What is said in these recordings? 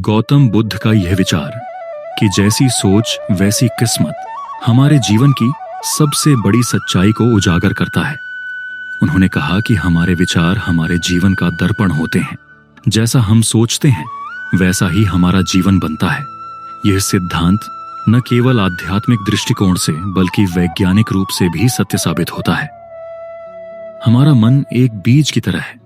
गौतम बुद्ध का यह विचार कि जैसी सोच वैसी किस्मत हमारे जीवन की सबसे बड़ी सच्चाई को उजागर करता है। उन्होंने कहा कि हमारे विचार हमारे जीवन का दर्पण होते हैं। जैसा हम सोचते हैं वैसा ही हमारा जीवन बनता है। यह सिद्धांत न केवल आध्यात्मिक दृष्टिकोण से बल्कि वैज्ञानिक रूप से भी सत्य साबित होता है। हमारा मन एक बीज की तरह है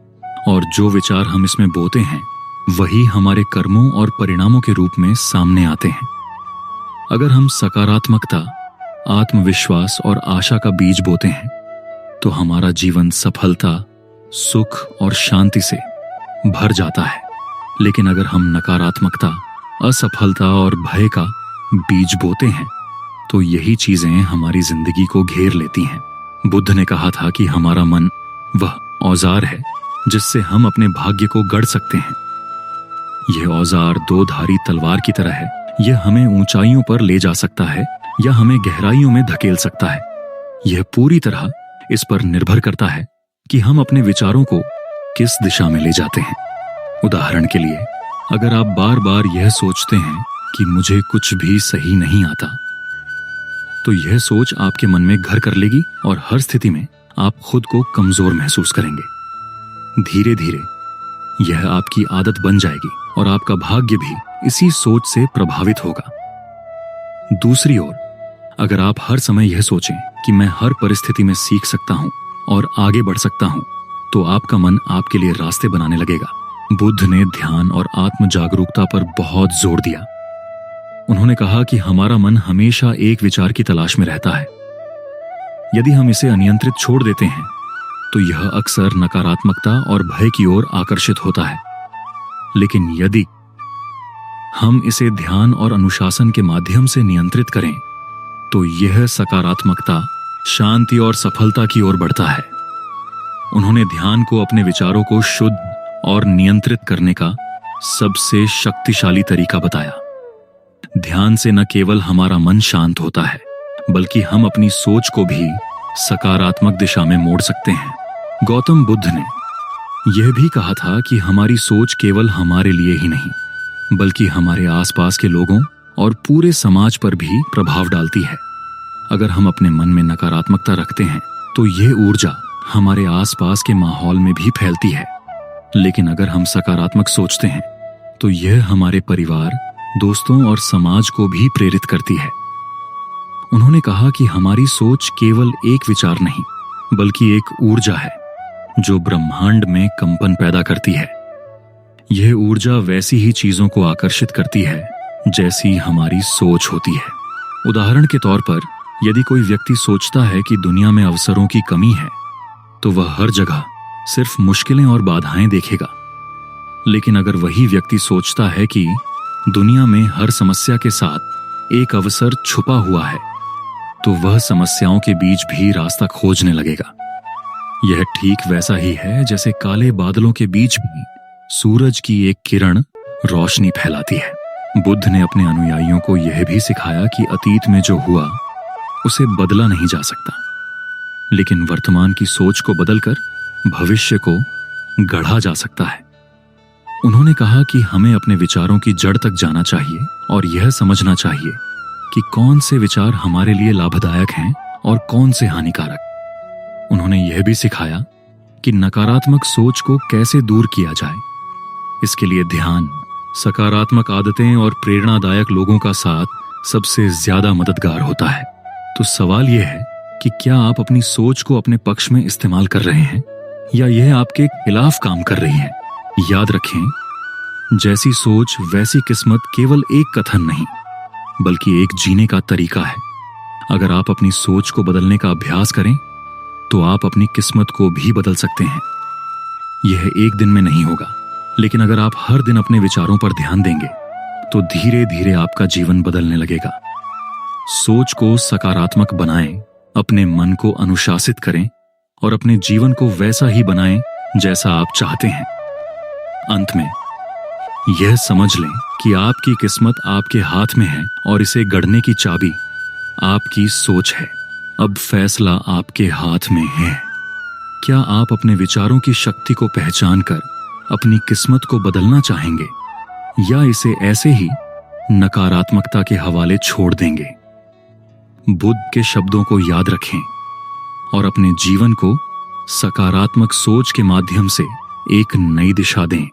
और जो विचार हम इसमें बोते हैं वही हमारे कर्मों और परिणामों के रूप में सामने आते हैं। अगर हम सकारात्मकता, आत्मविश्वास और आशा का बीज बोते हैं तो हमारा जीवन सफलता, सुख और शांति से भर जाता है। लेकिन अगर हम नकारात्मकता, असफलता और भय का बीज बोते हैं तो यही चीजें हमारी जिंदगी को घेर लेती हैं। बुद्ध ने कहा था कि हमारा मन वह औजार है जिससे हम अपने भाग्य को गढ़ सकते हैं। यह औजार दो धारी तलवार की तरह है। यह हमें ऊंचाइयों पर ले जा सकता है या हमें गहराइयों में धकेल सकता है। यह पूरी तरह इस पर निर्भर करता है कि हम अपने विचारों को किस दिशा में ले जाते हैं। उदाहरण के लिए, अगर आप बार बार यह सोचते हैं कि मुझे कुछ भी सही नहीं आता, तो यह सोच आपके मन में घर कर लेगी और हर स्थिति में आप खुद को कमजोर महसूस करेंगे। धीरे धीरे यह आपकी आदत बन जाएगी और आपका भाग्य भी इसी सोच से प्रभावित होगा। दूसरी ओर, अगर आप हर समय यह सोचें कि मैं हर परिस्थिति में सीख सकता हूं और आगे बढ़ सकता हूं, तो आपका मन आपके लिए रास्ते बनाने लगेगा। बुद्ध ने ध्यान और आत्म जागरूकता पर बहुत जोर दिया। उन्होंने कहा कि हमारा मन हमेशा एक विचार की तलाश में रहता है। यदि हम इसे अनियंत्रित छोड़ देते हैं तो यह अक्सर नकारात्मकता और भय की ओर आकर्षित होता है। लेकिन यदि हम इसे ध्यान और अनुशासन के माध्यम से नियंत्रित करें तो यह सकारात्मकता, शांति और सफलता की ओर बढ़ता है। उन्होंने ध्यान को अपने विचारों को शुद्ध और नियंत्रित करने का सबसे शक्तिशाली तरीका बताया। ध्यान से न केवल हमारा मन शांत होता है बल्कि हम अपनी सोच को भी सकारात्मक दिशा में मोड़ सकते हैं। गौतम बुद्ध ने यह भी कहा था कि हमारी सोच केवल हमारे लिए ही नहीं बल्कि हमारे आसपास के लोगों और पूरे समाज पर भी प्रभाव डालती है। अगर हम अपने मन में नकारात्मकता रखते हैं तो यह ऊर्जा हमारे आसपास के माहौल में भी फैलती है। लेकिन अगर हम सकारात्मक सोचते हैं तो यह हमारे परिवार, दोस्तों और समाज को भी प्रेरित करती है। उन्होंने कहा कि हमारी सोच केवल एक विचार नहीं बल्कि एक ऊर्जा है जो ब्रह्मांड में कंपन पैदा करती है। यह ऊर्जा वैसी ही चीजों को आकर्षित करती है जैसी हमारी सोच होती है। उदाहरण के तौर पर, यदि कोई व्यक्ति सोचता है कि दुनिया में अवसरों की कमी है तो वह हर जगह सिर्फ मुश्किलें और बाधाएं देखेगा। लेकिन अगर वही व्यक्ति सोचता है कि दुनिया में हर समस्या के साथ एक अवसर छुपा हुआ है तो वह समस्याओं के बीच भी रास्ता खोजने लगेगा। यह ठीक वैसा ही है जैसे काले बादलों के बीच भी सूरज की एक किरण रोशनी फैलाती है। बुद्ध ने अपने अनुयायियों को यह भी सिखाया कि अतीत में जो हुआ उसे बदला नहीं जा सकता, लेकिन वर्तमान की सोच को बदलकर भविष्य को गढ़ा जा सकता है। उन्होंने कहा कि हमें अपने विचारों की जड़ तक जाना चाहिए और यह समझना चाहिए कि कौन से विचार हमारे लिए लाभदायक हैं और कौन से हानिकारक। उन्होंने यह भी सिखाया कि नकारात्मक सोच को कैसे दूर किया जाए। इसके लिए ध्यान, सकारात्मक आदतें और प्रेरणादायक लोगों का साथ सबसे ज्यादा मददगार होता है। तो सवाल यह है कि क्या आप अपनी सोच को अपने पक्ष में इस्तेमाल कर रहे हैं या यह आपके खिलाफ काम कर रही है। याद रखें, जैसी सोच वैसी किस्मत केवल एक कथन नहीं बल्कि एक जीने का तरीका है। अगर आप अपनी सोच को बदलने का अभ्यास करें तो आप अपनी किस्मत को भी बदल सकते हैं। यह एक दिन में नहीं होगा, लेकिन अगर आप हर दिन अपने विचारों पर ध्यान देंगे तो धीरे धीरे आपका जीवन बदलने लगेगा। सोच को सकारात्मक बनाएं, अपने मन को अनुशासित करें और अपने जीवन को वैसा ही बनाएं जैसा आप चाहते हैं। अंत में यह समझ लें कि आपकी किस्मत आपके हाथ में है और इसे गढ़ने की चाबी आपकी सोच है। अब फैसला आपके हाथ में है। क्या आप अपने विचारों की शक्ति को पहचान कर अपनी किस्मत को बदलना चाहेंगे या इसे ऐसे ही नकारात्मकता के हवाले छोड़ देंगे। बुद्ध के शब्दों को याद रखें और अपने जीवन को सकारात्मक सोच के माध्यम से एक नई दिशा दें।